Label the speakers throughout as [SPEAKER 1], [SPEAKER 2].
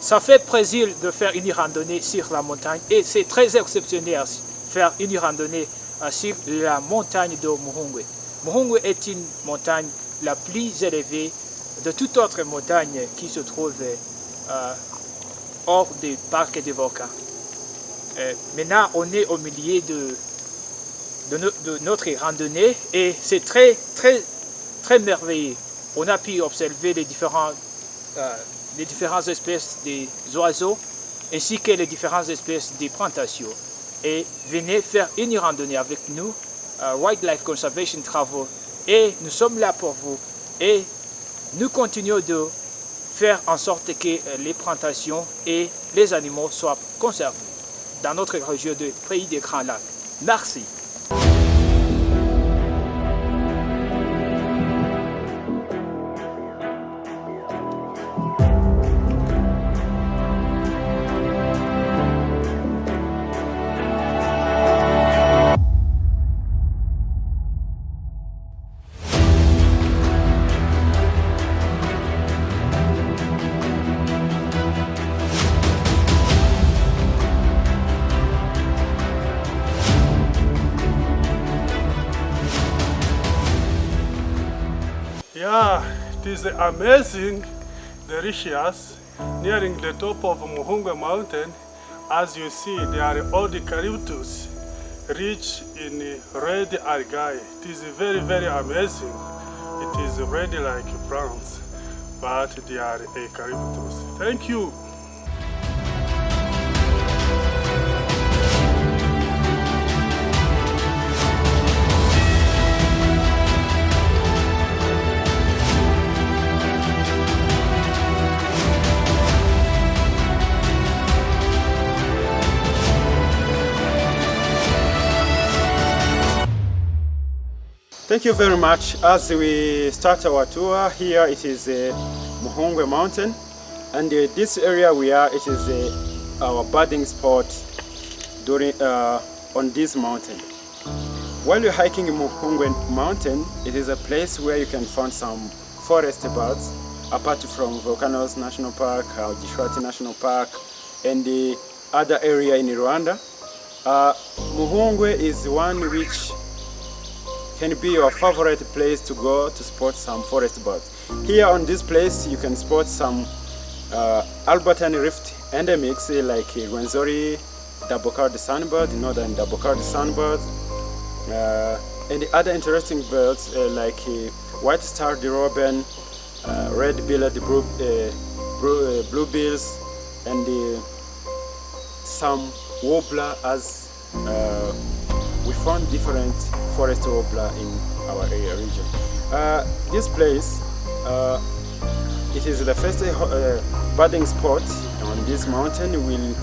[SPEAKER 1] Ça fait plaisir de faire une randonnée sur la montagne et c'est très exceptionnel faire une randonnée sur la montagne de Muhungwe. Muhungwe est une montagne la plus élevée de toute autre montagne qui se trouve hors du parc des volcans. Maintenant, on est au milieu de notre randonnée et c'est très merveilleux. On a pu observer les différentes espèces d'oiseaux ainsi que les différentes espèces de plantations. Et venez faire une randonnée avec nous, Wildlife Conservation Travel, et nous sommes là pour vous. Et nous continuons de faire en sorte que les plantations et les animaux soient conservés dans notre région de Pays des Grands Lacs. Merci.
[SPEAKER 2] Yeah, it is amazing, delicious, nearing the top of Muhungwe Mountain. As you see, there are all the eucalyptus, rich in red algae. It is very, very amazing. It is red like plants, but they are eucalyptus. Thank you.
[SPEAKER 3] Thank you very much. As we start our tour here, it is Muhungwe Mountain, and this area we are, it is our birding spot during on this mountain. While you're hiking Muhungwe Mountain, it is a place where you can find some forest birds, apart from Volcanoes National Park, Gishwati National Park, and the other area in Rwanda. Muhungwe is one which can be your favorite place to go to spot some forest birds. Here on this place you can spot some Albertine Rift endemics like Rwenzori, double-colored sunbird, northern double-colored sunbird, and the other interesting birds like white-starred robin, red-billed bluebills, and some warbler, as we found different forest warbler in our area region. This place, it is the first birding spot on this mountain. We'll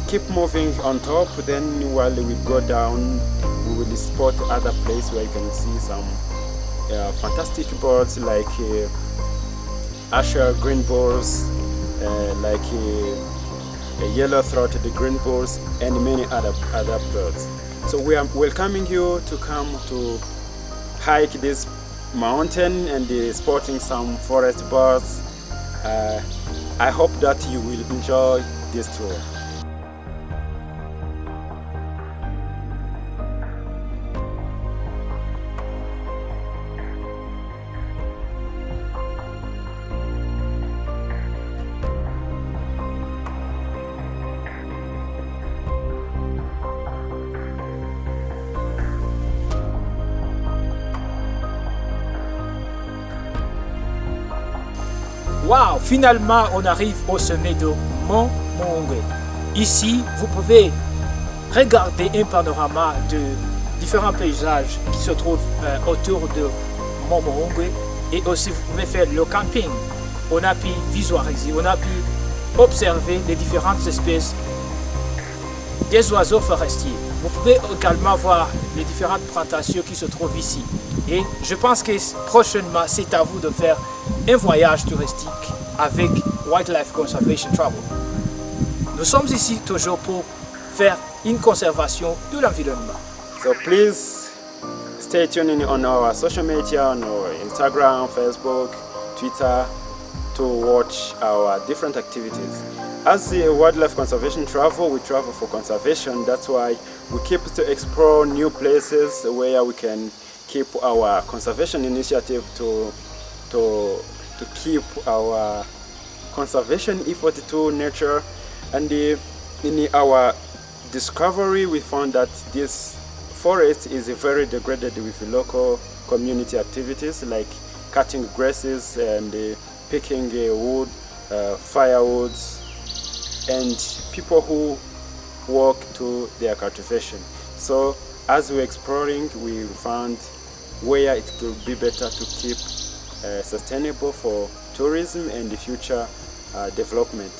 [SPEAKER 3] keep moving on top, then while we go down, we will spot other place where you can see some fantastic birds like Asher green bulls, like yellow-throated green bulls, and many other birds. So we are welcoming you to come to hike this mountain and spotting some forest birds. I hope that you will enjoy this tour.
[SPEAKER 1] Waouh, finalement on arrive au sommet de Mont Muhungwe. Ici, vous pouvez regarder un panorama de différents paysages qui se trouvent autour de Mont Muhungwe, et aussi vous pouvez faire le camping. On a pu visualiser, on a pu observer les différentes espèces des oiseaux forestiers. Vous pouvez également voir les différentes plantations qui se trouvent ici. Et je pense que prochainement, c'est à vous de faire un voyage touristique avec Wildlife Conservation Travel. Nous sommes ici toujours pour faire une conservation de l'environnement.
[SPEAKER 3] So please stay tuned on our social media, on our Instagram, Facebook, Twitter, to watch our different activities. As the wildlife conservation travel, we travel for conservation. That's why we keep to explore new places where we can keep our conservation initiative to keep our conservation effort to nature. And in our discovery, we found that this forest is very degraded with local community activities like cutting grasses and picking wood, firewoods, and people who work to their cultivation. So as we're exploring, we found where it could be better to keep sustainable for tourism and the future development.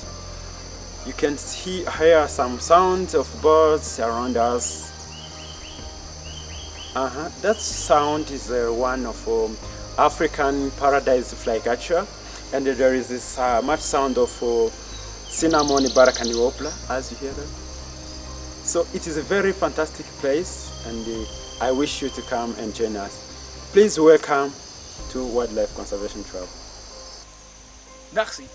[SPEAKER 3] You can hear some sounds of birds around us. That sound is one of African paradise flycatcher, and there is this much sound of cinnamon barakani warbler, as you hear that. So it is a very fantastic place, and I wish you to come and join us. Please welcome to Wildlife Conservation Travel.
[SPEAKER 1] Merci.